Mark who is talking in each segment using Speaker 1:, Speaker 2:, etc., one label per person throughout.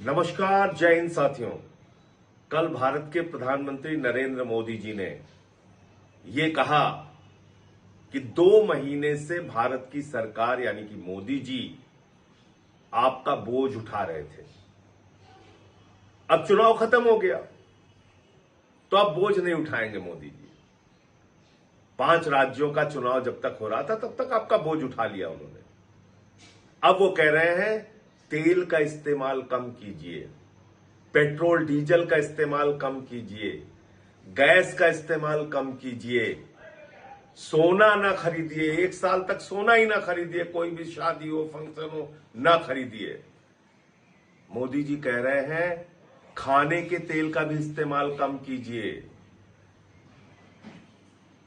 Speaker 1: नमस्कार, जय हिंद साथियों। कल भारत के प्रधानमंत्री नरेंद्र मोदी जी ने ये कहा कि 2 महीने से भारत की सरकार यानी कि मोदी जी आपका बोझ उठा रहे थे। अब चुनाव खत्म हो गया तो अब बोझ नहीं उठाएंगे मोदी जी। 5 राज्यों का चुनाव जब तक हो रहा था तब तक आपका बोझ उठा लिया उन्होंने। अब वो कह रहे हैं तेल का इस्तेमाल कम कीजिए, पेट्रोल डीजल का इस्तेमाल कम कीजिए, गैस का इस्तेमाल कम कीजिए, सोना ना खरीदिए, 1 साल तक सोना ही ना खरीदिए, कोई भी शादी हो फंक्शन हो ना खरीदिए। मोदी जी कह रहे हैं खाने के तेल का भी इस्तेमाल कम कीजिए।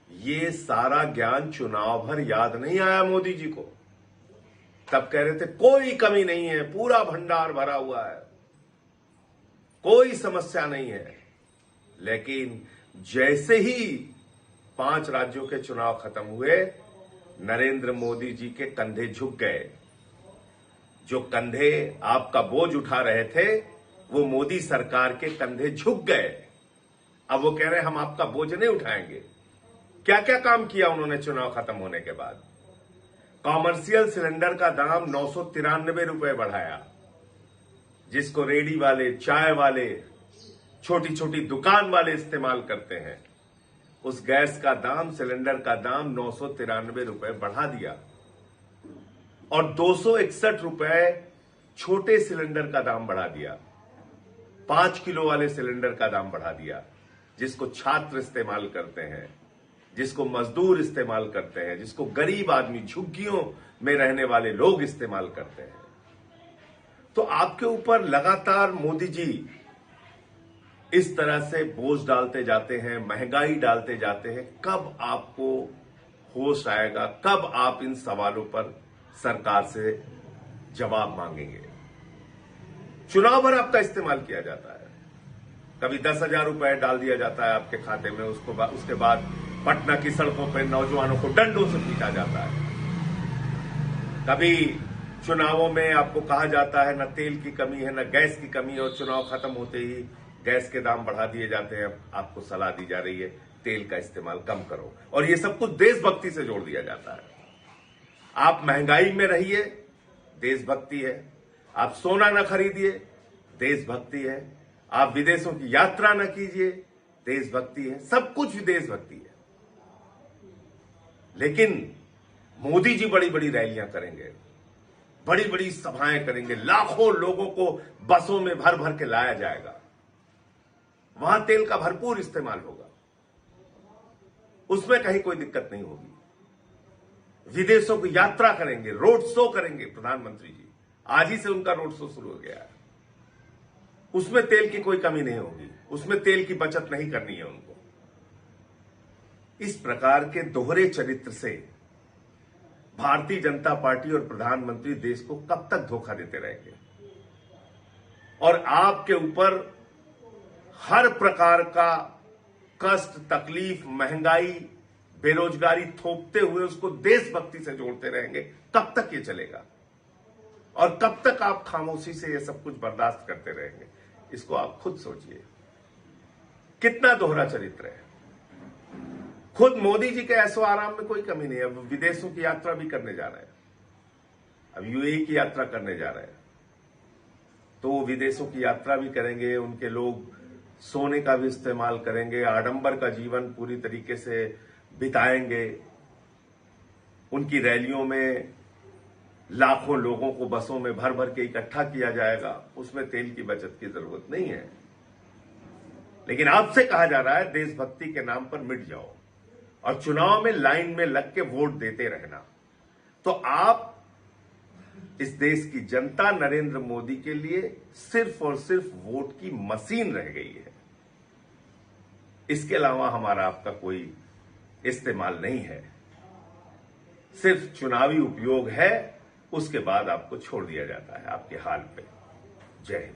Speaker 1: ये सारा ज्ञान चुनाव भर याद नहीं आया मोदी जी को। तब कह रहे थे कोई कमी नहीं है, पूरा भंडार भरा हुआ है, कोई समस्या नहीं है। लेकिन जैसे ही 5 राज्यों के चुनाव खत्म हुए, नरेंद्र मोदी जी के कंधे झुक गए। जो कंधे आपका बोझ उठा रहे थे वो मोदी सरकार के कंधे झुक गए। अब वो कह रहे हैं हम आपका बोझ नहीं उठाएंगे। क्या क्या काम किया उन्होंने चुनाव खत्म होने के बाद? कॉमर्शियल सिलेंडर का दाम 993 रुपए बढ़ाया, जिसको रेडी वाले, चाय वाले, छोटी छोटी दुकान वाले इस्तेमाल करते हैं। उस गैस का दाम, सिलेंडर का दाम 993 रुपए बढ़ा दिया और 261 रुपए छोटे सिलेंडर का दाम बढ़ा दिया। 5 किलो वाले सिलेंडर का दाम बढ़ा दिया, जिसको छात्र इस्तेमाल करते हैं, जिसको मजदूर इस्तेमाल करते हैं, जिसको गरीब आदमी, झुग्गियों में रहने वाले लोग इस्तेमाल करते हैं। तो आपके ऊपर लगातार मोदी जी इस तरह से बोझ डालते जाते हैं, महंगाई डालते जाते हैं। कब आपको होश आएगा? कब आप इन सवालों पर सरकार से जवाब मांगेंगे? चुनाव भर आपका इस्तेमाल किया जाता है। कभी 10,000 रुपए डाल दिया जाता है आपके खाते में, उसके बाद पटना की सड़कों पर नौजवानों को डंडों से पीटा जाता है। कभी चुनावों में आपको कहा जाता है न तेल की कमी है, न गैस की कमी है, और चुनाव खत्म होते ही गैस के दाम बढ़ा दिए जाते हैं। आपको सलाह दी जा रही है तेल का इस्तेमाल कम करो, और ये सब कुछ देशभक्ति से जोड़ दिया जाता है। आप महंगाई में रहिए, देशभक्ति है। आप सोना न खरीदिए, देशभक्ति है। आप विदेशों की यात्रा न कीजिए, देशभक्ति है। सब कुछ देशभक्ति है। लेकिन मोदी जी बड़ी बड़ी रैलियां करेंगे, बड़ी बड़ी सभाएं करेंगे, लाखों लोगों को बसों में भर भर के लाया जाएगा। वहां तेल का भरपूर इस्तेमाल होगा, उसमें कहीं कोई दिक्कत नहीं होगी। विदेशों की यात्रा करेंगे, रोड शो करेंगे प्रधानमंत्री जी। आज ही से उनका रोड शो शुरू हो गया है। उसमें तेल की कोई कमी नहीं होगी, उसमें तेल की बचत नहीं करनी है उनको। इस प्रकार के दोहरे चरित्र से भारतीय जनता पार्टी और प्रधानमंत्री देश को कब तक धोखा देते रहेंगे? और आपके ऊपर हर प्रकार का कष्ट, तकलीफ, महंगाई, बेरोजगारी थोपते हुए उसको देशभक्ति से जोड़ते रहेंगे। कब तक ये चलेगा? और कब तक आप खामोशी से ये सब कुछ बर्दाश्त करते रहेंगे? इसको आप खुद सोचिए। कितना दोहरा चरित्र है। खुद मोदी जी के ऐशो आराम में कोई कमी नहीं है। अब विदेशों की यात्रा भी करने जा रहे हैं, अब यूएई की यात्रा करने जा रहे हैं, तो वो विदेशों की यात्रा भी करेंगे। उनके लोग सोने का भी इस्तेमाल करेंगे, आडंबर का जीवन पूरी तरीके से बिताएंगे। उनकी रैलियों में लाखों लोगों को बसों में भर भर के इकट्ठा किया जाएगा। उसमें तेल की बचत की जरूरत नहीं है। लेकिन आपसे कहा जा रहा है देशभक्ति के नाम पर मिट जाओ और चुनाव में लाइन में लग के वोट देते रहना। तो आप, इस देश की जनता नरेंद्र मोदी के लिए सिर्फ और सिर्फ वोट की मशीन रह गई है। इसके अलावा हमारा आपका कोई इस्तेमाल नहीं है। सिर्फ चुनावी उपयोग है, उसके बाद आपको छोड़ दिया जाता है आपके हाल पे। जय हिंद।